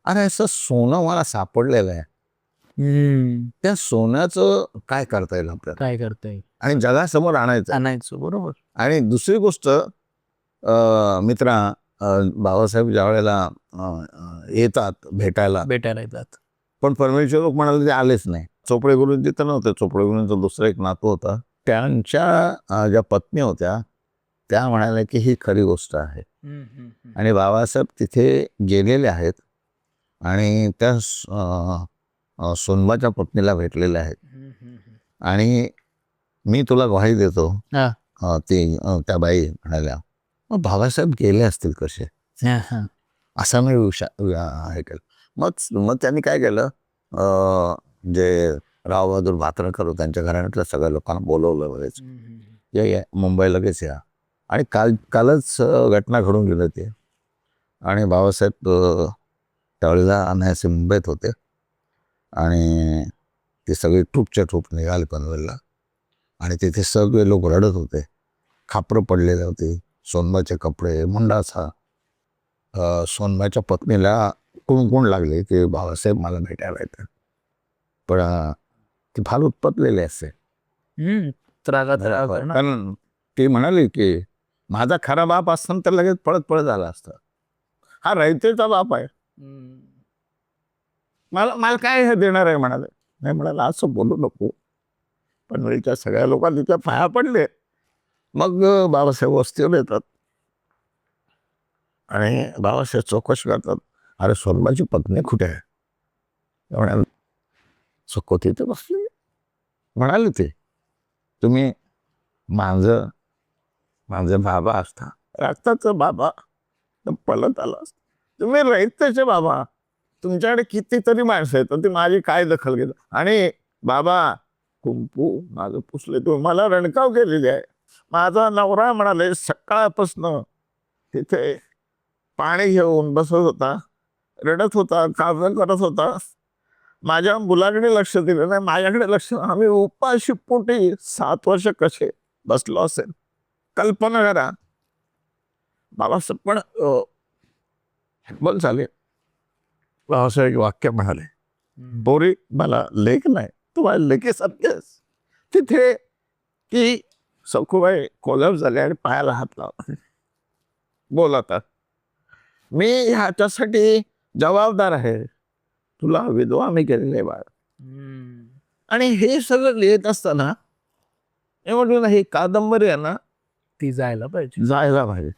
अरे असं सोनं मला सापडलेलं आहे, त्या सोन्याचं काय करता येईल आपल्याला, काय करता येईल आणि जगासमोर आणायचं. आणायचं. बरोबर. आणि दुसरी गोष्ट, मित्रा, बाबासाहेब ज्या वेळेला येतात भेटायला येतात. पण परमेश्वर लोक म्हणाले ते आलेच नाही. चोपडे गुरुजी तर नव्हते. चोपडे गुरुंचा दुसरा एक नातू होता. त्यांच्या ज्या पत्नी होत्या त्या म्हणाल्या की ही खरी गोष्ट आहे. आणि बाबासाहेब तिथे गेलेले आहेत आणि त्या सोनबाच्या पत्नीला भेटलेले आहेत. आणि मी तुला ग्वाही देतो, ती त्या बाई म्हणाल्या, मग बाबासाहेब गेले असतील कसे, असा मी हे केलं. मग त्यांनी काय केलं, जे रावबहादूर भातरकर होते त्यांच्या घराण्यातल्या सगळ्या लोकांना बोलवलं वगैरे, या मुंबई लगेच या. आणि कालच घटना घडून गेली होती. आणि बाबासाहेब त्यावेळेला अनायासे मुंबईत होते आणि ते सगळे ट्रूपच्या ट्रूप निघाले पनवेलला. आणि तिथे सगळे लोक रडत होते, खापरं पडलेले होते, सोनबाचे कपडे, मुंडासा. सोनबाच्या पत्नीला कुणकुण लागले की बाबासाहेब मला भेटायला येतात. पण ती फार उत्पतलेली असते. कारण ती म्हणाली की माझा खरा बाप असताना तर लगेच पळत पळत आला असता. हा रयतेचा बाप आहे, मला काय हे देणार आहे म्हणाले. नाही म्हणाला असं बोलू नको. पनवेलच्या सगळ्या लोकांनी तिच्या पाया पडले. मग बाबासाहेब वस्तीवर येतात आणि बाबासाहेब चौकशी करतात, अरे सोनबाची पत्नी कुठे आहे. म्हणाल चक्को तिथे बसले. म्हणाले ते तुम्ही माझे बाबा असता, रक्ताचं बाबा, पळत आला असता. तुम्ही रयतेचे बाबा, तुमच्याकडे कितीतरी माणसं आहेत, ती माझी काय दखल घेत. आणि बाबा कुंपू माझं पुसले, तुम्ही मला रणकाव केलेली आहे. माझा नवरा म्हणाले सकाळपासनं तिथे पाणी घेऊन बसत होता, रडत होता, काळजी करत होता. माझ्या मुलाकडे लक्ष दिलं नाही, माझ्याकडे लक्ष. आम्ही उपाशी पोटी 7 वर्ष कसे बसलो असेल, कल्पना करा. बाबासाहेब पण बोल चालेल. बाबासाहेब वाक्य म्हणाले, बोरी मला लेख नाही, तुम्हाला लेखीसारखेच. तिथे की सखूबाई कोलॅप्स झाले आणि पायाला हात लावला. बोलतात, मी ह्याच्यासाठी जबाबदार आहे, तुला विधवा मी केलेले बाळ. आणि हे सगळं लिहित असताना हे म्हटलं ना, ही कादंबरी आहे ना, ती जायला पाहिजे. जायला पाहिजे.